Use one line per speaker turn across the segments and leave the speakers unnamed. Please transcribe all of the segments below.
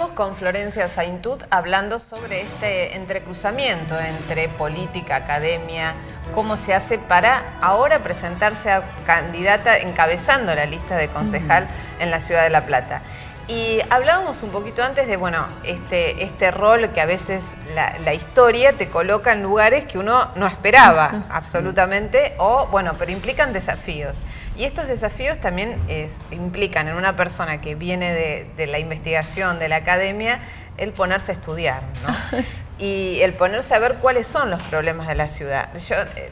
Estamos con Florencia Saintut hablando sobre este entrecruzamiento entre política, academia, cómo se hace para ahora presentarse a candidata encabezando la lista de concejal en la ciudad de La Plata. Y hablábamos un poquito antes de, bueno, este rol que a veces la historia te coloca en lugares que uno no esperaba absolutamente, o bueno, pero implican desafíos. Y estos desafíos también implican en una persona que viene de la investigación, de la academia, el ponerse a estudiar, ¿no? Y el ponerse a ver cuáles son los problemas de la ciudad.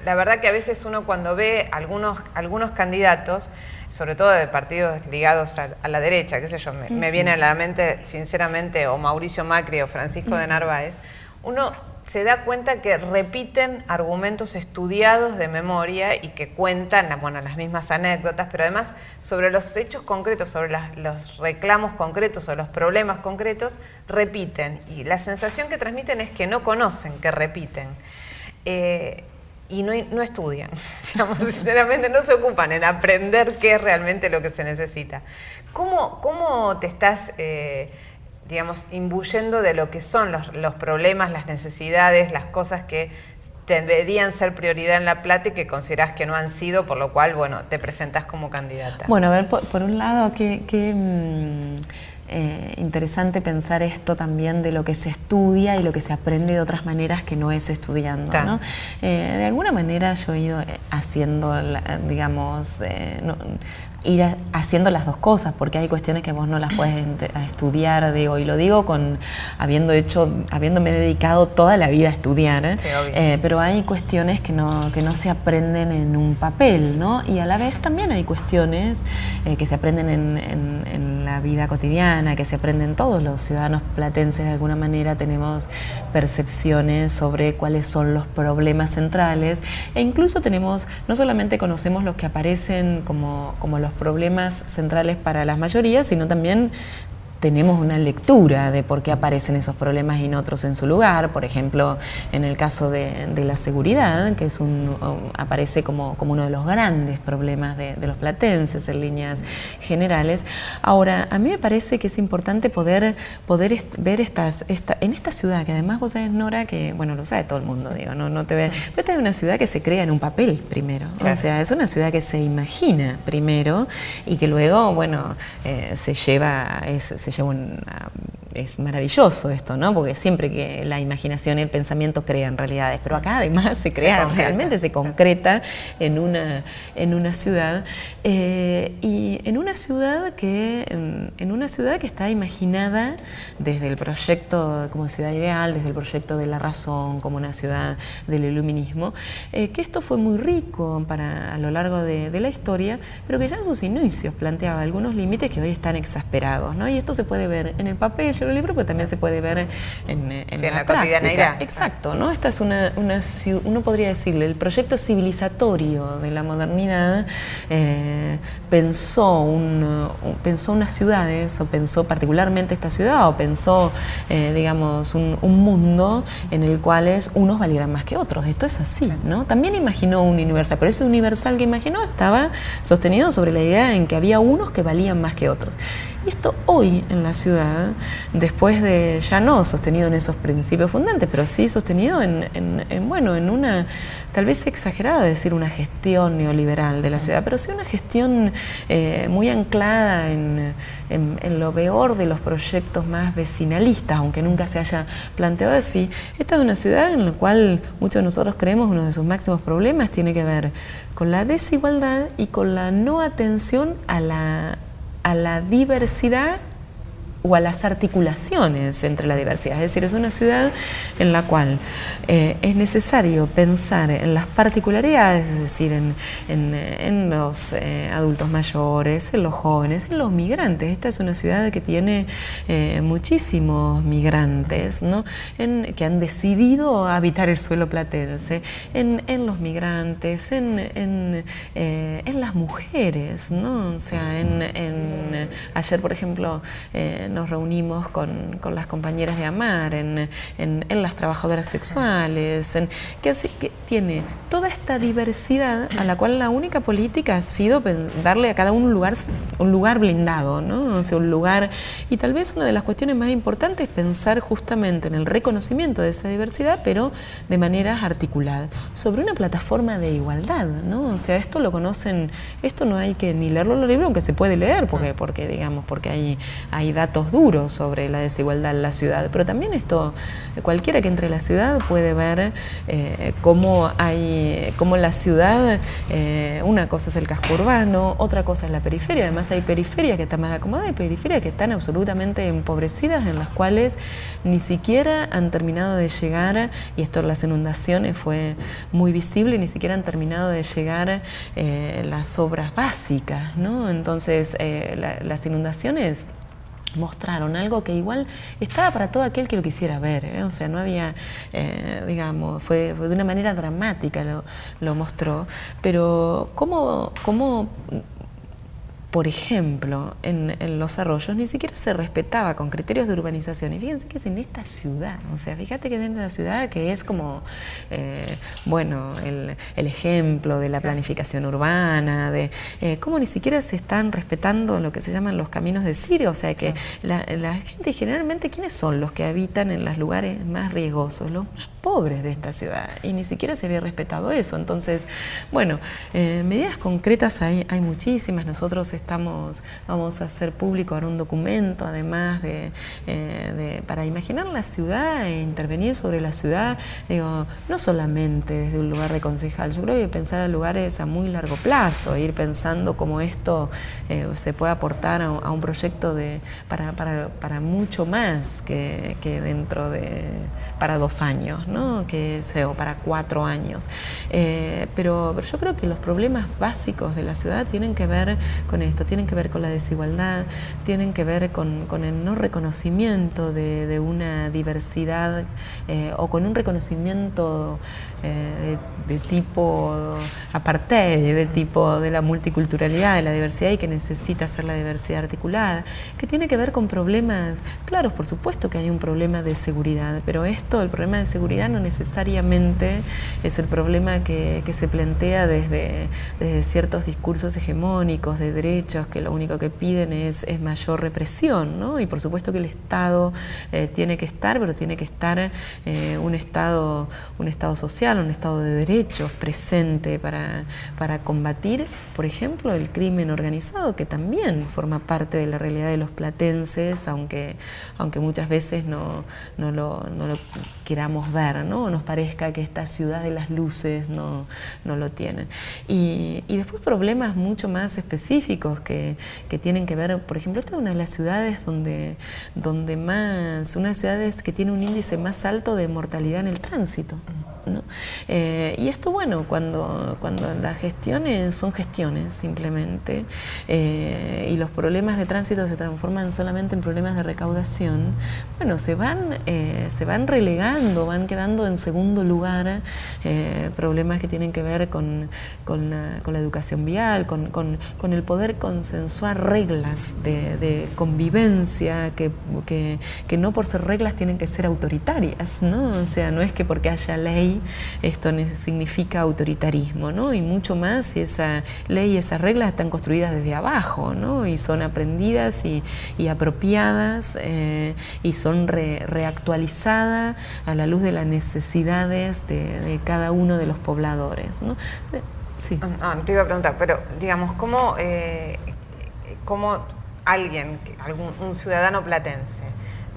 La verdad que a veces uno cuando ve algunos candidatos, sobre todo de partidos ligados a la derecha, qué sé yo, me viene a la mente sinceramente o Mauricio Macri o Francisco de Narváez, uno se da cuenta que repiten argumentos estudiados de memoria y que cuentan, bueno, las mismas anécdotas, pero además sobre los hechos concretos, sobre los reclamos concretos o los problemas concretos, repiten. Y la sensación que transmiten es que no conocen, que repiten. Y no estudian, digamos, sinceramente no se ocupan en aprender qué es realmente lo que se necesita. ¿Cómo te estás, digamos, imbuyendo de lo que son los problemas, las necesidades, las cosas que deberían ser prioridad en La Plata y que considerás que no han sido, por lo cual, bueno, te presentás como candidata?
Bueno, a ver, por un lado, interesante pensar esto también de lo que se estudia y lo que se aprende de otras maneras que no es estudiando, ¿no? De alguna manera yo he ido haciendo, digamos, ir haciendo las dos cosas, porque hay cuestiones que vos no las puedes estudiar, digo, y lo digo habiéndome dedicado toda la vida a estudiar,
sí,
pero hay cuestiones que no se aprenden en un papel, ¿no? Y a la vez también hay cuestiones que se aprenden en la vida cotidiana, que se aprenden todos los ciudadanos platenses. De alguna manera tenemos percepciones sobre cuáles son los problemas centrales, e incluso no solamente conocemos los que aparecen como los problemas centrales para las mayorías, sino también tenemos una lectura de por qué aparecen esos problemas y no otros en su lugar. Por ejemplo, en el caso de la seguridad, que aparece como uno de los grandes problemas de los platenses en líneas generales. Ahora, a mí me parece que es importante poder ver en esta ciudad, que además vos sabés, Nora, que, bueno, lo sabe todo el mundo, digo, no te ve, pero esta es una ciudad que se crea en un papel primero. Claro. O sea, es una ciudad que se imagina primero y que luego, bueno, es maravilloso esto, ¿no? Porque siempre que la imaginación y el pensamiento crean realidades, pero acá además realmente se concreta en una ciudad, y en una ciudad que está imaginada desde el proyecto como ciudad ideal, desde el proyecto de la razón, como una ciudad del iluminismo, que esto fue muy rico a lo largo de la historia, pero que ya en sus inicios planteaba algunos límites que hoy están exasperados, ¿no? Y esto se puede ver en el papel, en el libro, pero también se puede ver en la
cotidianeidad.
Exacto, ¿no? Esta es uno podría decirle, el proyecto civilizatorio de la modernidad pensó unas ciudades, o pensó particularmente esta ciudad, o pensó, digamos, un mundo en el cual unos valieran más que otros. Esto es así, ¿no? También imaginó un universal, pero ese universal que imaginó estaba sostenido sobre la idea en que había unos que valían más que otros. Y esto hoy en la ciudad, después de, ya no sostenido en esos principios fundantes, pero sí sostenido en una, tal vez exagerado decir una gestión neoliberal de la ciudad, pero sí una gestión muy anclada en lo peor de los proyectos más vecinalistas, aunque nunca se haya planteado así. Esta es una ciudad en la cual muchos de nosotros creemos uno de sus máximos problemas tiene que ver con la desigualdad y con la no atención a la diversidad o a las articulaciones entre la diversidad. Es decir, es una ciudad en la cual es necesario pensar en las particularidades, es decir, en los adultos mayores, en los jóvenes, en los migrantes. Esta es una ciudad que tiene muchísimos migrantes, ¿no? Que han decidido habitar el suelo platense, en los migrantes, en las mujeres, ¿no? O sea, ayer, por ejemplo, nos reunimos con las compañeras de AMAR, en las trabajadoras sexuales, que tiene toda esta diversidad a la cual la única política ha sido darle a cada uno un lugar blindado, ¿no? O sea, un lugar, y tal vez una de las cuestiones más importantes es pensar justamente en el reconocimiento de esa diversidad, pero de maneras articuladas, sobre una plataforma de igualdad, ¿no? O sea, esto lo conocen, esto no hay que ni leerlo en los libros, aunque se puede leer, porque hay datos duros sobre la desigualdad en la ciudad, pero también esto, cualquiera que entre a la ciudad puede ver cómo la ciudad, una cosa es el casco urbano, otra cosa es la periferia, además hay periferias que están más acomodadas y periferias que están absolutamente empobrecidas, en las cuales ni siquiera han terminado de llegar, y esto en las inundaciones fue muy visible, ni siquiera han terminado de llegar las obras básicas, ¿no? Entonces las inundaciones mostraron algo que igual estaba para todo aquel que lo quisiera ver, ¿eh? O sea, no había, digamos, fue de una manera dramática lo mostró, pero ¿cómo por ejemplo, en los arroyos ni siquiera se respetaba con criterios de urbanización? Y fíjense que es en esta ciudad, o sea, fíjate que es en la ciudad que es como, bueno, el ejemplo de la planificación urbana, de cómo ni siquiera se están respetando lo que se llaman los caminos de Siria, o sea, que la gente generalmente, ¿quiénes son los que habitan en los lugares más riesgosos? Los más pobres de esta ciudad, y ni siquiera se había respetado eso. Entonces, bueno, medidas concretas hay muchísimas. Nosotros vamos a hacer público ahora un documento, además para imaginar la ciudad e intervenir sobre la ciudad, digo, no solamente desde un lugar de concejal. Yo creo que pensar a lugares a muy largo plazo, ir pensando cómo esto se puede aportar a un proyecto para mucho más que dentro de, para 2 años, ¿no? O para 4 años. Pero yo creo que los problemas básicos de la ciudad tienen que ver con esto, tienen que ver con la desigualdad, tienen que ver con el no reconocimiento de una diversidad o con un reconocimiento de tipo apartheid, de tipo de la multiculturalidad, de la diversidad, y que necesita ser la diversidad articulada, que tiene que ver con problemas claros. Por supuesto que hay un problema de seguridad, pero el problema de seguridad no necesariamente es el problema que se plantea desde ciertos discursos hegemónicos de derechos, que lo único que piden es mayor represión, ¿no? Y por supuesto que el Estado tiene que estar, pero tiene que estar un Estado social, un Estado de derechos presente para combatir, por ejemplo, el crimen organizado, que también forma parte de la realidad de los platenses, aunque muchas veces no lo queramos ver, ¿no? O nos parezca que esta ciudad de las luces no lo tienen. Y después problemas mucho más específicos que tienen que ver, por ejemplo, esta es una de las ciudades una de las ciudades que tiene un índice más alto de mortalidad en el tránsito, ¿no? Y esto, bueno, cuando las gestiones son gestiones simplemente, y los problemas de tránsito se transforman solamente en problemas de recaudación, bueno, se van relegando, van quedando en segundo lugar problemas que tienen que ver con la educación vial, con el poder consensuar reglas de convivencia que no por ser reglas tienen que ser autoritarias, ¿no? O sea, no es que porque haya ley esto significa autoritarismo, ¿no? Y mucho más si esa ley y esas reglas están construidas desde abajo, ¿no? Y son aprendidas y apropiadas y son reactualizadas a la luz de las necesidades de cada uno de los pobladores, ¿no? Sí.
Te iba a preguntar, pero digamos, ¿cómo un ciudadano platense,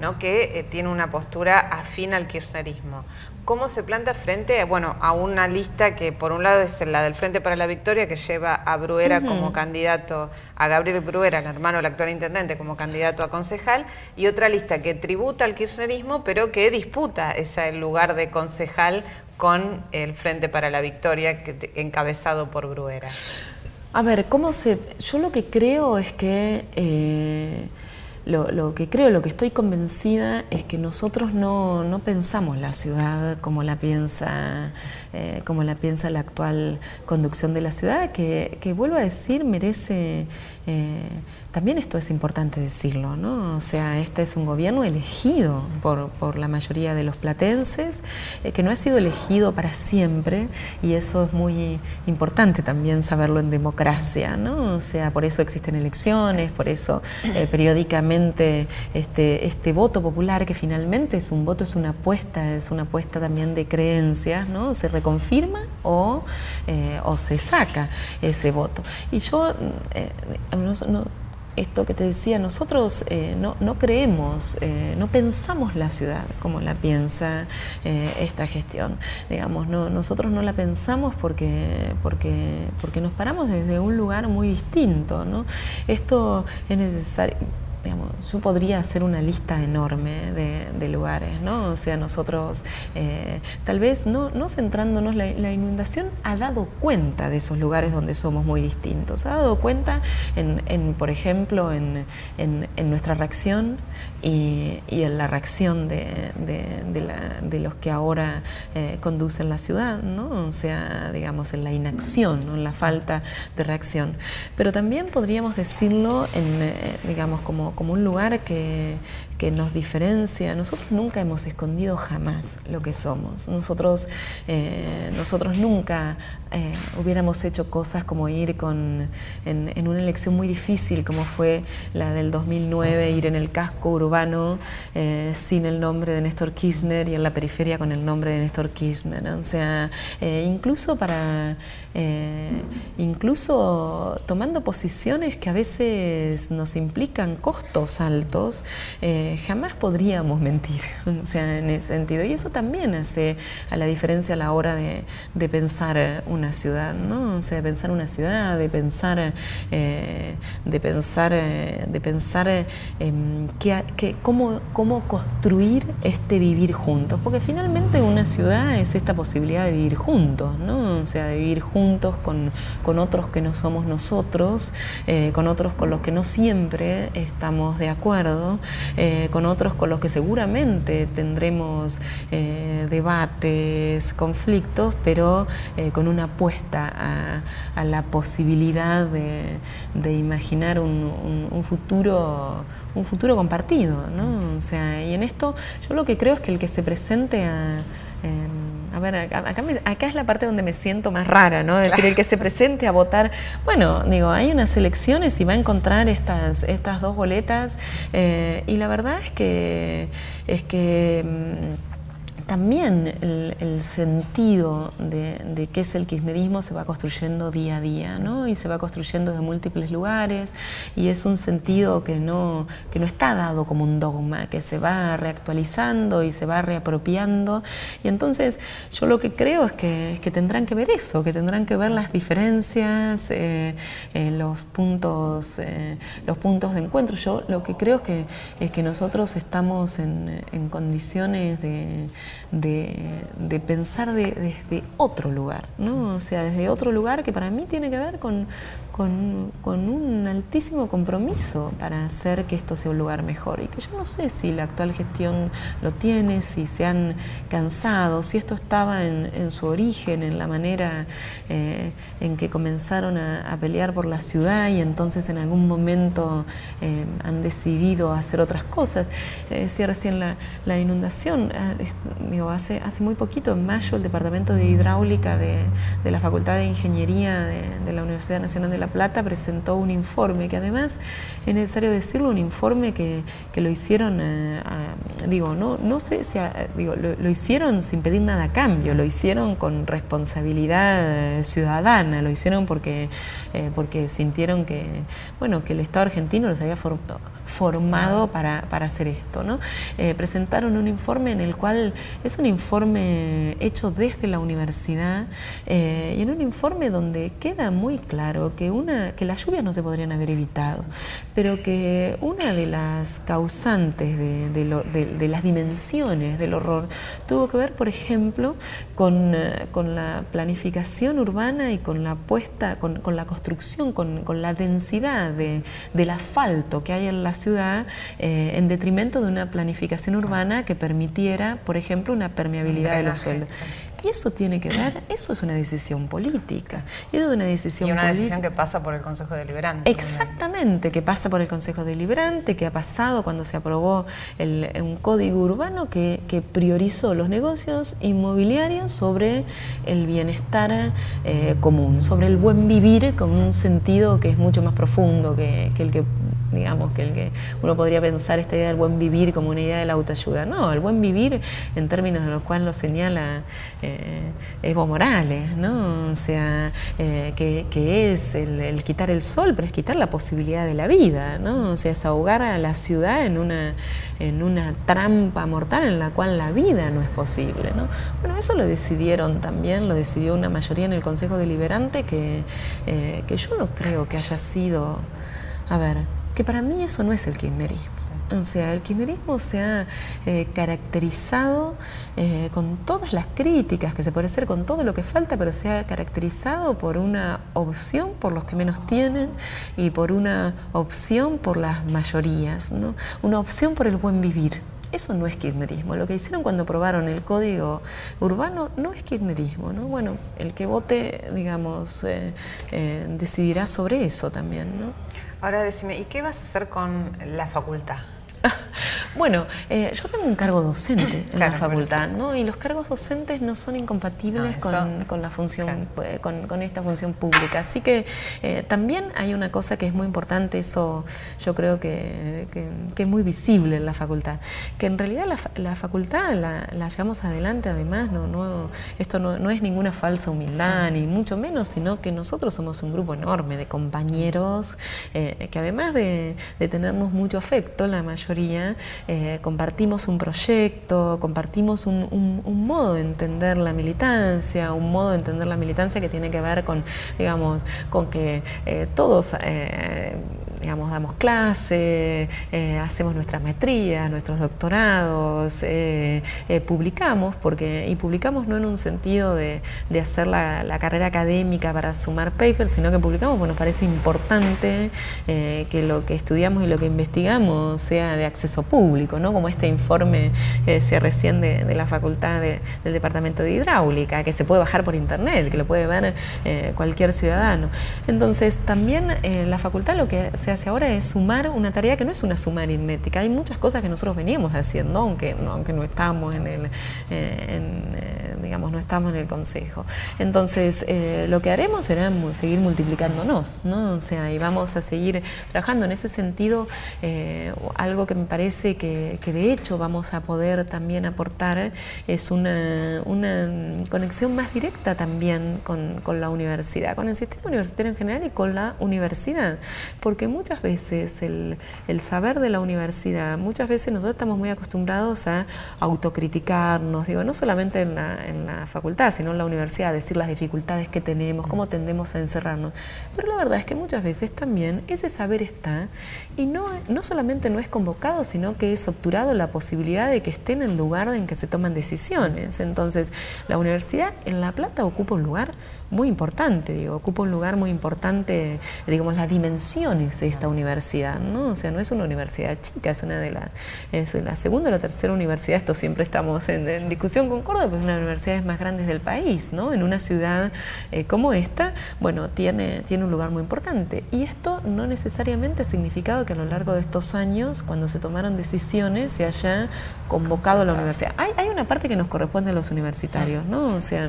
¿no? que tiene una postura afín al kirchnerismo, cómo se planta frente a una lista que por un lado es la del Frente para la Victoria, que lleva a Bruera como candidato, a Gabriel Bruera, el hermano del actual intendente, como candidato a concejal, y otra lista que tributa al kirchnerismo pero que disputa ese lugar de concejal con el Frente para la Victoria, encabezado por Bruera?
A ver, yo lo que creo es que lo que creo, lo que estoy convencida es que nosotros no pensamos la ciudad como la piensa la actual conducción de la ciudad, que vuelvo a decir, merece, también esto es importante decirlo, ¿no? O sea, este es un gobierno elegido por la mayoría de los platenses, que no ha sido elegido para siempre, y eso es muy importante también saberlo en democracia, ¿no? O sea, por eso existen elecciones, por eso periódicamente este voto popular, que finalmente es un voto, es una apuesta también de creencias, ¿no? Se reconfirma o se saca ese voto. Y yo, esto que te decía, nosotros no creemos, no pensamos la ciudad como la piensa esta gestión. Digamos, nosotros no la pensamos porque nos paramos desde un lugar muy distinto, ¿no? Esto es necesario. Digamos, yo podría hacer una lista enorme de lugares, ¿no? O sea, nosotros tal vez no centrándonos, la inundación ha dado cuenta de esos lugares donde somos muy distintos, ha dado cuenta por ejemplo, en nuestra reacción y en la reacción de los que ahora conducen la ciudad, ¿no? O sea, digamos, en la inacción, ¿no? En la falta de reacción. Pero también podríamos decirlo digamos, como un lugar que nos diferencia. Nosotros nunca hemos escondido jamás lo que somos. Nosotros nunca hubiéramos hecho cosas como ir en una elección muy difícil como fue la del 2009, ir en el casco urbano sin el nombre de Néstor Kirchner y en la periferia con el nombre de Néstor Kirchner, ¿no? O sea, incluso tomando posiciones que a veces nos implican costos altos, jamás podríamos mentir, o sea, en ese sentido. Y eso también hace a la diferencia a la hora de pensar una ciudad, ¿no? O sea, de pensar una ciudad, de pensar cómo construir este vivir juntos, porque finalmente una ciudad es esta posibilidad de vivir juntos, ¿no? O sea, de vivir juntos con otros que no somos nosotros, con otros con los que no siempre estamos de acuerdo, con otros con los que seguramente tendremos debates, conflictos, pero con una apuesta a la posibilidad de imaginar un futuro compartido, ¿no? O sea, y en esto yo lo que creo es que el que se presente a ver, acá es la parte donde me siento más rara, ¿no? Es decir, el que se presente a votar, bueno, digo, hay unas elecciones y va a encontrar estas dos boletas, y la verdad es que también el sentido de qué es el kirchnerismo se va construyendo día a día, ¿no? Y se va construyendo de múltiples lugares, y es un sentido que no está dado como un dogma, que se va reactualizando y se va reapropiando. Y entonces yo lo que creo es que tendrán que ver eso, que tendrán que ver las diferencias, los puntos de encuentro. Yo lo que creo es que nosotros estamos en condiciones de pensar desde otro lugar, ¿no? O sea, desde otro lugar que para mí tiene que ver con un altísimo compromiso para hacer que esto sea un lugar mejor, y que yo no sé si la actual gestión lo tiene, si se han cansado, si esto estaba en su origen, en la manera en que comenzaron a pelear por la ciudad y entonces en algún momento han decidido hacer otras cosas. Decía recién la inundación. Hace muy poquito, en mayo, el Departamento de Hidráulica de la Facultad de Ingeniería de la Universidad Nacional de La Plata presentó un informe que además, es necesario decirlo, un informe que lo hicieron, no sé si, lo hicieron sin pedir nada a cambio, lo hicieron con responsabilidad ciudadana, lo hicieron porque sintieron que el Estado argentino los había formado para hacer esto, ¿no? Presentaron un informe en el cual es un informe hecho desde la universidad, y en un informe donde queda muy claro que las lluvias no se podrían haber evitado, pero que una de las causantes de las dimensiones del horror tuvo que ver, por ejemplo, con la planificación urbana y con la apuesta, con la construcción, con la densidad del asfalto que hay en la ciudad en detrimento de una planificación urbana que permitiera, por ejemplo, una permeabilidad de los suelos. Y eso tiene que ver, eso es una decisión política. Eso es una decisión
decisión que pasa por el Consejo Deliberante.
Exactamente, que pasa por el Consejo Deliberante, que ha pasado cuando se aprobó un código urbano que priorizó los negocios inmobiliarios sobre el bienestar común, sobre el buen vivir con un sentido que es mucho más profundo que el que uno podría pensar esta idea del buen vivir como una idea de la autoayuda. No, el buen vivir en términos de los cuales lo señala Evo Morales, ¿no? O sea, que es el quitar el sol, pero es quitar la posibilidad de la vida, ¿no? O sea, es ahogar a la ciudad en una trampa mortal en la cual la vida no es posible, ¿no? Bueno, eso lo decidieron también, lo decidió una mayoría en el Consejo Deliberante que yo no creo que haya sido, que para mí eso no es el kirchnerismo. O sea, el kirchnerismo se ha caracterizado con todas las críticas que se puede hacer, con todo lo que falta, pero se ha caracterizado por una opción por los que menos tienen y por una opción por las mayorías, ¿no? Una opción por el buen vivir. Eso no es kirchnerismo. Lo que hicieron cuando aprobaron el Código Urbano no es kirchnerismo, ¿no? Bueno, el que vote, digamos, decidirá sobre eso también, ¿no?
Ahora decime, ¿y qué vas a hacer con la facultad?
Bueno, yo tengo un cargo docente en la facultad, ¿no? Y los cargos docentes no son incompatibles con la función, con esta función pública. Así que también hay una cosa que es muy importante, eso yo creo que es muy visible en la facultad, que en realidad la facultad la llevamos adelante, además, esto no es ninguna falsa humildad, ni mucho menos, sino que nosotros somos un grupo enorme de compañeros que además de tenernos mucho afecto, la mayoría, compartimos un proyecto, compartimos un modo de entender la militancia, que tiene que ver con, digamos, con que todos damos clase, hacemos nuestras maestrías, nuestros doctorados, publicamos, y publicamos no en un sentido de hacer la carrera académica para sumar papers, sino que publicamos porque nos parece importante que lo que estudiamos y lo que investigamos sea de acceso público, ¿no? Como este informe decía recién de la facultad del Departamento de Hidráulica, que se puede bajar por internet, que lo puede ver cualquier ciudadano. Entonces también la facultad lo que se hace ahora es sumar una tarea que no es una suma aritmética. Hay muchas cosas que nosotros veníamos haciendo, aunque no estamos no estamos en el consejo. Entonces lo que haremos será seguir multiplicándonos, ¿no? O sea, y vamos a seguir trabajando en ese sentido. Algo que me parece que de hecho vamos a poder también aportar es una conexión más directa también con la universidad, con el sistema universitario en general y con la universidad, porque muchas veces el saber de la universidad, muchas veces nosotros estamos muy acostumbrados a autocriticarnos, no solamente en la facultad, sino en la universidad, decir las dificultades que tenemos, cómo tendemos a encerrarnos, pero la verdad es que muchas veces también ese saber está y no solamente no es convocado, sino que es obturado la posibilidad de que esté en el lugar en que se toman decisiones. Entonces, la universidad en La Plata ocupa un lugar muy importante, ocupa un lugar muy importante, digamos, las dimensiones de esta universidad, ¿no? O sea, no es una universidad chica, es la segunda o la tercera universidad, esto siempre estamos en discusión con Córdoba, pues es una de las universidades más grandes del país, ¿no? En una ciudad como esta, bueno, tiene un lugar muy importante. Y esto no necesariamente ha significado que a lo largo de estos años, cuando se tomaron decisiones, se haya convocado a la universidad. Hay una parte que nos corresponde a los universitarios, ¿no? O sea,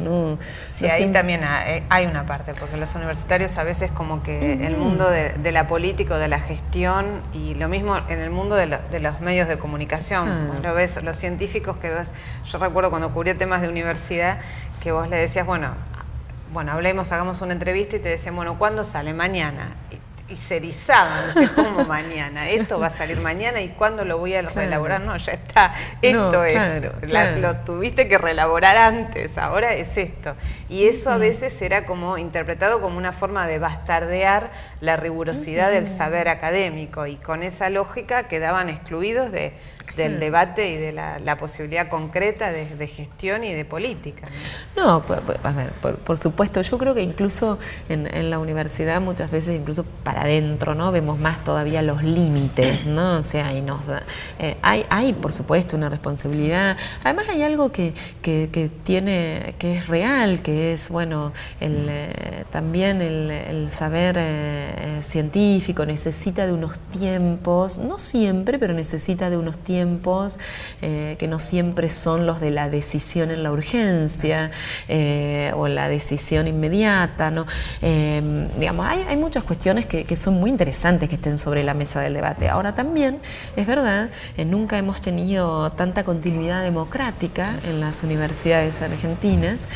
sí, ahí también hay una parte, porque los universitarios a veces como que el mundo de la política o de la gestión, y lo mismo en el mundo de los medios de comunicación, vos lo ves, los científicos que ves, yo recuerdo cuando cubrí temas de universidad, que vos le decías, bueno, hablemos, hagamos una entrevista y te decían, bueno, ¿cuándo sale? Mañana. Y se erizaban, ¿cómo mañana? Esto va a salir mañana y ¿cuándo lo voy a reelaborar? No, ya está, esto lo tuviste que reelaborar antes, ahora es esto. Y eso a veces era como interpretado como una forma de bastardear la rigurosidad del saber académico, y con esa lógica quedaban excluidos de del debate y de la posibilidad concreta de gestión y de política.
No, a ver, por supuesto, yo creo que incluso en la universidad muchas veces, incluso para adentro, ¿no? Vemos más todavía los límites, ¿no? O sea, y nos da, hay, por supuesto, una responsabilidad. Además hay algo que es real, que es, bueno, también el saber científico necesita de unos tiempos, no siempre, pero necesita de unos tiempos que no siempre son los de la decisión en la urgencia o la decisión inmediata, ¿no? Digamos, hay muchas cuestiones que son muy interesantes que estén sobre la mesa del debate. Ahora también, es verdad, nunca hemos tenido tanta continuidad democrática en las universidades argentinas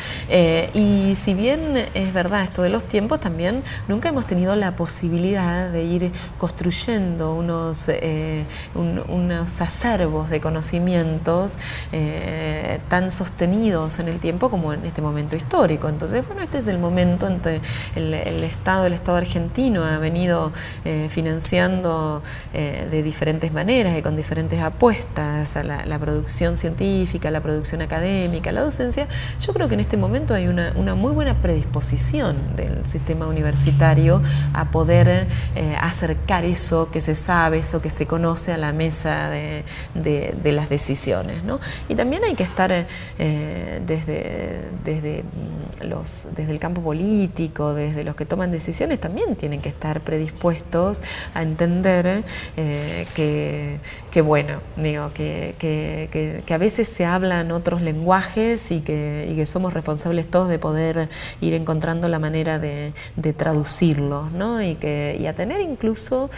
y si bien es verdad esto de los tiempos, también nunca hemos tenido la posibilidad de ir construyendo unos acervos de conocimientos tan sostenidos en el tiempo como en este momento histórico. Entonces, bueno, este es el momento en que el Estado argentino ha venido financiando de diferentes maneras y con diferentes apuestas a la producción científica, a la producción académica, a la docencia. Yo creo que en este momento hay una muy buena predisposición del sistema universitario a poder acercar eso que se sabe, eso que se conoce a la mesa de las decisiones, ¿no? Y también hay que estar desde el campo político, desde los que toman decisiones, también tienen que estar predispuestos a entender que bueno, digo, que a veces se hablan otros lenguajes y que somos responsables todos de poder ir encontrando la manera de traducirlos, ¿no? Y a tener incluso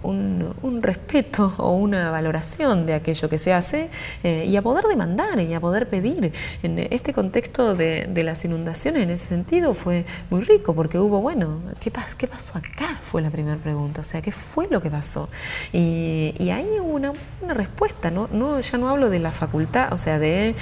un respeto o una valoración de aquello que se hace y a poder demandar y a poder pedir. En este contexto de las inundaciones, en ese sentido, fue muy rico porque hubo, bueno, ¿qué pasó acá? Fue la primera pregunta, o sea, ¿qué fue lo que pasó? Y ahí hubo una respuesta, ¿no? Ya no hablo de la facultad, o sea, de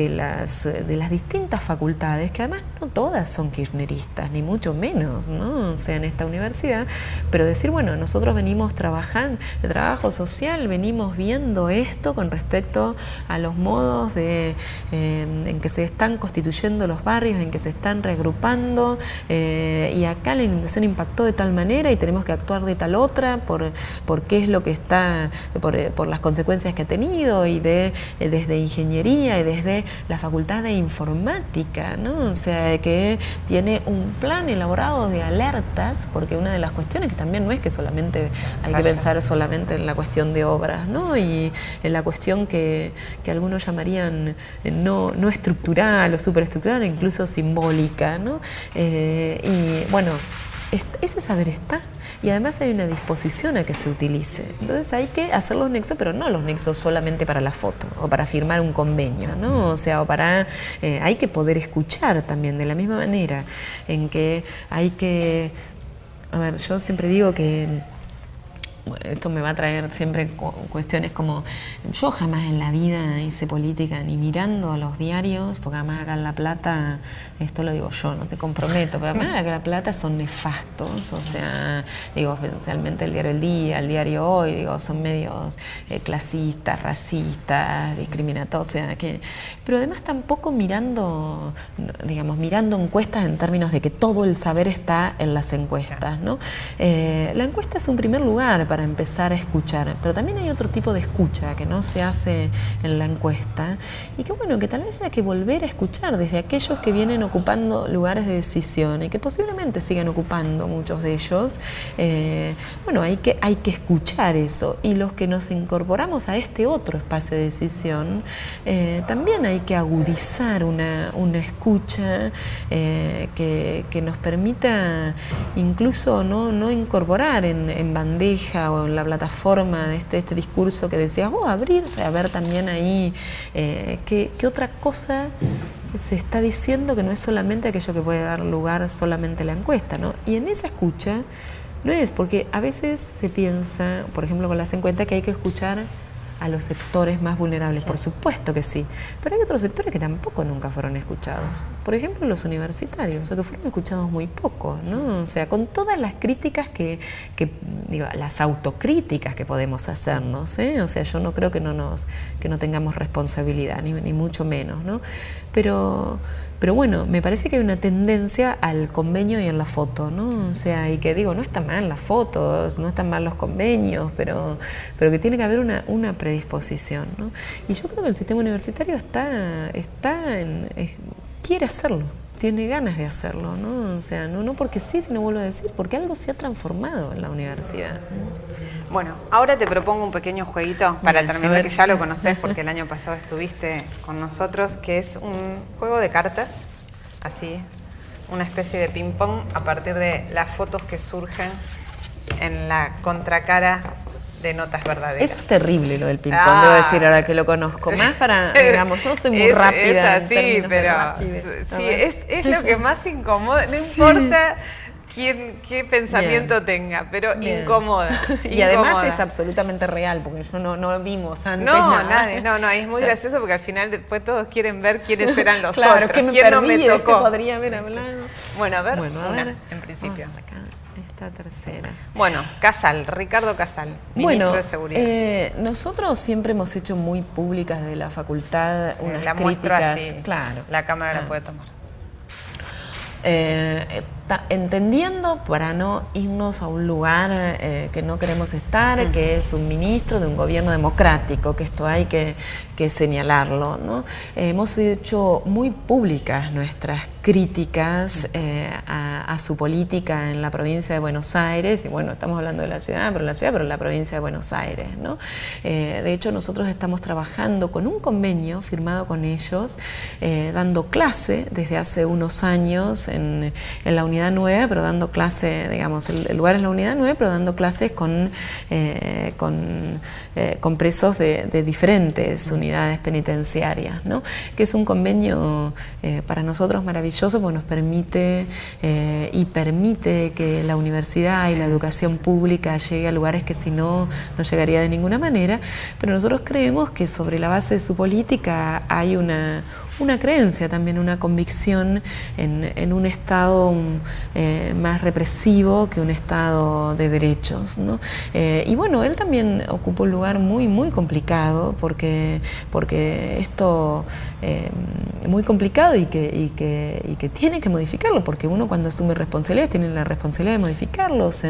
las distintas facultades, que además no todas son kirchneristas, ni mucho menos, ¿no? O sea, en esta universidad, pero decir, bueno, nosotros venimos trabajando, de trabajo social, venimos viendo esto con respecto a los modos en que se están constituyendo los barrios, en que se están reagrupando, y acá la inundación impactó de tal manera y tenemos que actuar de tal otra por qué es lo que está, por las consecuencias que ha tenido, y desde ingeniería y desde la facultad de informática, ¿no? O sea, que tiene un plan elaborado de alertas, porque una de las cuestiones que también no es que solamente hay que pensar solamente en la cuestión de obras, ¿no? Y en la cuestión que algunos llamarían no estructural o superestructural, incluso simbólica, ¿no? Y bueno, ese saber está. Y además hay una disposición a que se utilice. Entonces hay que hacer los nexos, pero no los nexos solamente para la foto o para firmar un convenio, ¿no? O sea, hay que poder escuchar también de la misma manera en que hay que... A ver, yo siempre digo que esto me va a traer siempre cuestiones como, yo jamás en la vida hice política ni mirando los diarios, porque además acá en La Plata, esto lo digo yo, no te comprometo, pero además acá en La Plata son nefastos, o sea, digo, especialmente el diario El Día, el diario Hoy, digo, son medios clasistas, racistas, discriminatorios, o sea, pero además tampoco mirando encuestas en términos de que todo el saber está en las encuestas, ¿no? La encuesta es un primer lugar para empezar a escuchar, pero también hay otro tipo de escucha que no se hace en la encuesta y que bueno, que tal vez haya que volver a escuchar desde aquellos que vienen ocupando lugares de decisión y que posiblemente sigan ocupando muchos de ellos. Bueno, hay que escuchar eso, y los que nos incorporamos a este otro espacio de decisión, también hay que agudizar una escucha que nos permita incluso no incorporar en bandeja o en la plataforma de este discurso que decías vos, abrirse a ver también ahí qué otra cosa se está diciendo, que no es solamente aquello que puede dar lugar solamente a la encuesta, ¿no? Y en esa escucha no es, porque a veces se piensa, por ejemplo con las encuestas, que hay que escuchar a los sectores más vulnerables, por supuesto que sí, pero hay otros sectores que tampoco nunca fueron escuchados. Por ejemplo, los universitarios, o que fueron escuchados muy poco, ¿no? O sea, con todas las críticas digo, las autocríticas que podemos hacernos, ¿eh? O sea, yo no creo que no tengamos responsabilidad, ni mucho menos, ¿no? Pero bueno, me parece que hay una tendencia al convenio y en la foto, ¿no? O sea, y que digo, no están mal las fotos, no están mal los convenios, pero que tiene que haber una predisposición, ¿no? Y yo creo que el sistema universitario quiere hacerlo, tiene ganas de hacerlo, ¿no? O sea, no porque sí, sino vuelvo a decir, porque algo se ha transformado en la universidad.
Bueno, ahora te propongo un pequeño jueguito para terminar, que ya lo conoces porque el año pasado estuviste con nosotros, que es un juego de cartas, así, una especie de ping-pong a partir de las fotos que surgen en la contracara de Notas Verdaderas.
Eso es terrible, lo del ping-pong, debo decir, ahora que lo conozco. Más para, digamos, yo soy muy rápida.
Es así, pero sí, es lo que más incomoda, no importa qué pensamiento tenga, pero incomoda.
Y además es absolutamente real, porque yo no vimos antes nada.
No, es muy gracioso porque al final después todos quieren ver quiénes eran los
claro,
otros,
que me
quién
perdí,
no me tocó.
Que podría haber hablado.
Bueno, a ver, en principio.
Vamos acá, esta tercera.
Bueno, Ricardo Casal, ministro de Seguridad.
Nosotros siempre hemos hecho muy públicas de la facultad unas
la
críticas.
Muestro así,
claro.
La cámara la puede tomar.
Entendiendo, para no irnos a un lugar que no queremos estar, que es un ministro de un gobierno democrático, que esto hay que señalarlo, ¿no? Hemos hecho muy públicas nuestras críticas a su política en la provincia de Buenos Aires, y bueno, estamos hablando de la ciudad, pero en la provincia de Buenos Aires, ¿no? De hecho, nosotros estamos trabajando con un convenio firmado con ellos, dando clase desde hace unos años en la Unidad 9, pero dando clase, digamos, el lugar es la Unidad 9, pero dando clases con presos de diferentes unidades penitenciarias, ¿no? Que es un convenio para nosotros maravilloso, porque nos permite que la universidad y la educación pública llegue a lugares que si no llegaría de ninguna manera, pero nosotros creemos que sobre la base de su política hay una creencia, también una convicción en un Estado más represivo que un Estado de derechos, ¿no? Y bueno, él también ocupa un lugar muy, muy complicado, porque esto es muy complicado y que tiene que modificarlo, porque uno cuando asume responsabilidades tiene la responsabilidad de modificarlos.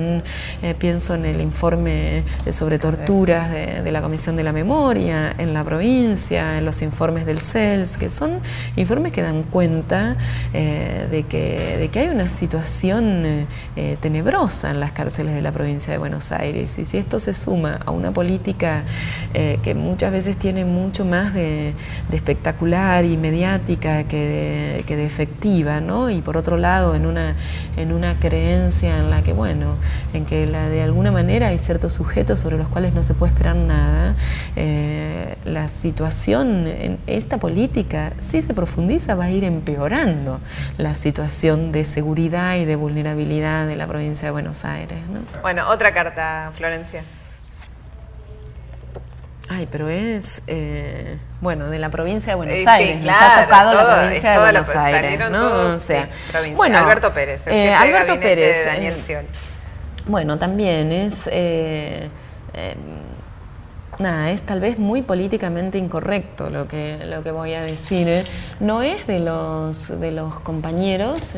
Pienso en el informe sobre torturas de la Comisión de la Memoria en la provincia, en los informes del CELS, que son informes que dan cuenta de que hay una situación tenebrosa en las cárceles de la provincia de Buenos Aires, y si esto se suma a una política que muchas veces tiene mucho más de espectacular y mediática que de efectiva, ¿no? Y por otro lado en una creencia en la que, bueno, en que de alguna manera hay ciertos sujetos sobre los cuales no se puede esperar nada, la situación en esta política, si se profundiza, va a ir empeorando la situación de seguridad y de vulnerabilidad de la provincia de Buenos Aires, ¿no?
Bueno, otra carta, Florencia.
Ay, pero es, bueno, de la provincia de Buenos
Sí,
Aires,
claro,
nos ha tocado la provincia de Buenos Aires, ¿no?
Todos,
o sea,
sí,
bueno,
Alberto Pérez, el jefe
Alberto
de gabinete
Pérez,
de Daniel Scioli.
Bueno, también es tal vez muy políticamente incorrecto lo que voy a decir. No es de los compañeros,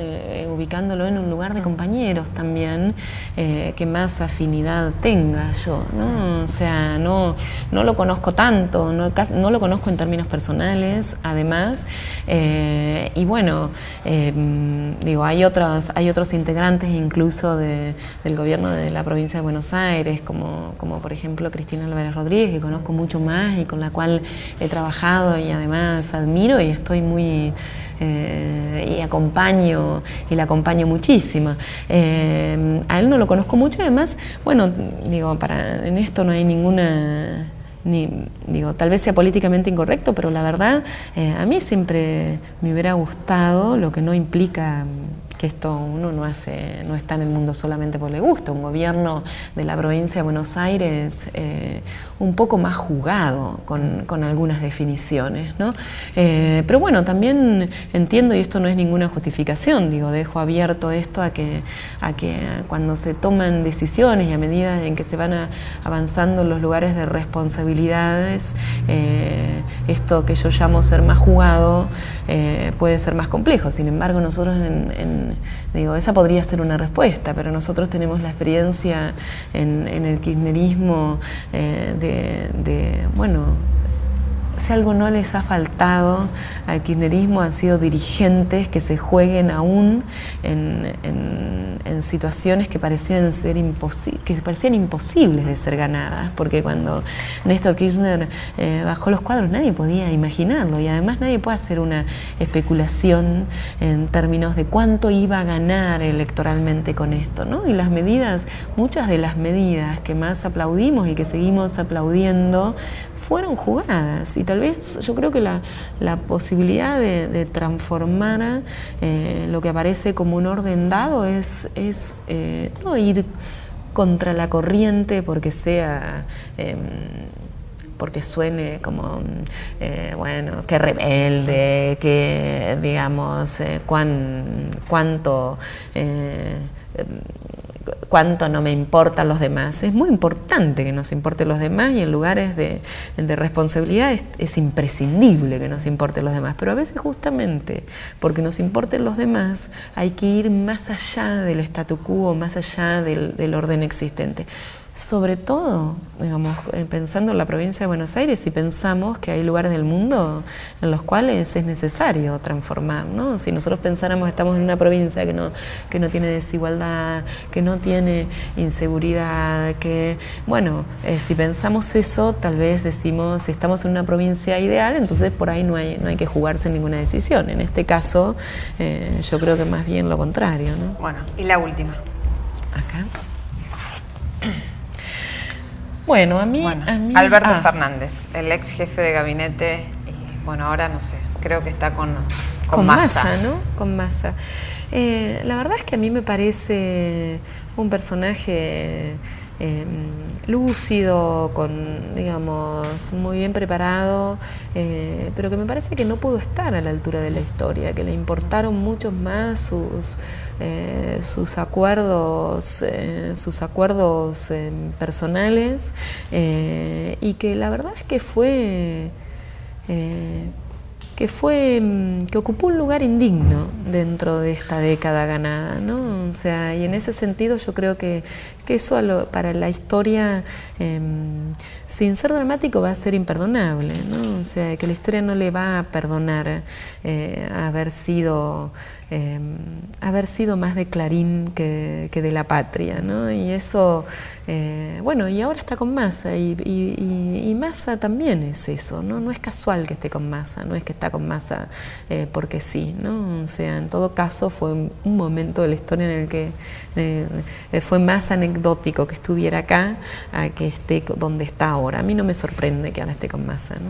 ubicándolo en un lugar de compañeros también, que más afinidad tenga yo, ¿no? O sea, no lo conozco tanto, no lo conozco en términos personales, además, y bueno, digo, hay otros integrantes incluso del gobierno de la provincia de Buenos Aires, como por ejemplo Cristina Álvarez Rodríguez, que conozco mucho más y con la cual he trabajado y además admiro y estoy muy y la acompaño muchísimo. A él no lo conozco mucho y además, bueno, digo, en esto no hay ninguna... tal vez sea políticamente incorrecto, pero la verdad a mí siempre me hubiera gustado, lo que no implica que esto uno no está en el mundo solamente por le gusta. Un gobierno de la provincia de Buenos Aires un poco más jugado con algunas definiciones, ¿no? Pero bueno, también entiendo, y esto no es ninguna justificación, digo, dejo abierto esto a que cuando se toman decisiones y a medida en que se van avanzando en los lugares de responsabilidades, esto que yo llamo ser más jugado puede ser más complejo. Sin embargo, nosotros digo, esa podría ser una respuesta, pero nosotros tenemos la experiencia en el kirchnerismo bueno, si algo no les ha faltado al kirchnerismo han sido dirigentes que se jueguen aún en situaciones que parecían imposibles de ser ganadas, porque cuando Néstor Kirchner bajó los cuadros nadie podía imaginarlo, y además nadie puede hacer una especulación en términos de cuánto iba a ganar electoralmente con esto, ¿no? Y las medidas, muchas de las medidas que más aplaudimos y que seguimos aplaudiendo fueron jugadas, y tal vez yo creo que la posibilidad de transformar lo que aparece como un orden dado es no ir contra la corriente porque suene como, bueno, que rebelde, que digamos, cuánto no me importan los demás. Es muy importante que nos importen los demás, y en lugares de responsabilidad es imprescindible que nos importen los demás, pero a veces justamente porque nos importen los demás hay que ir más allá del statu quo, más allá del orden existente. Sobre todo, digamos, pensando en la provincia de Buenos Aires, y pensamos que hay lugares del mundo en los cuales es necesario transformar, ¿no? Si nosotros pensáramos que estamos en una provincia que no tiene desigualdad, que no tiene inseguridad, que, bueno, si pensamos eso, tal vez decimos, si estamos en una provincia ideal, entonces por ahí no hay que jugarse ninguna decisión. En este caso, yo creo que más bien lo contrario, ¿no?
Bueno, y la última.
Acá. Bueno, a mí
Alberto Fernández, el ex jefe de gabinete, y bueno, ahora no sé, creo que está con Massa,
¿no? Con Massa. La verdad es que a mí me parece un personaje lúcido, digamos, muy bien preparado, pero que me parece que no pudo estar a la altura de la historia, que le importaron mucho más sus acuerdos personales, y que la verdad es que ocupó un lugar indigno dentro de esta década ganada, ¿no? O sea, y en ese sentido yo creo que eso para la historia, sin ser dramático, va a ser imperdonable, ¿no? O sea, que la historia no le va a perdonar haber sido más de Clarín que de La Patria, ¿no? Y eso, bueno, y ahora está con Massa, y Massa también es eso, ¿no? No es casual que esté con Massa, no es que está con Massa porque sí, ¿no? O sea, en todo caso fue un momento de la historia en el que fue más anecdótico que estuviera acá a que esté donde está ahora. A mí no me sorprende que ahora esté con Massa, ¿no?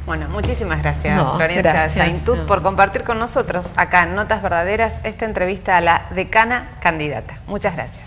Bueno, muchísimas gracias, Florencia Saintut, por compartir con nosotros acá en Notas Verdaderas esta entrevista a la decana candidata. Muchas gracias.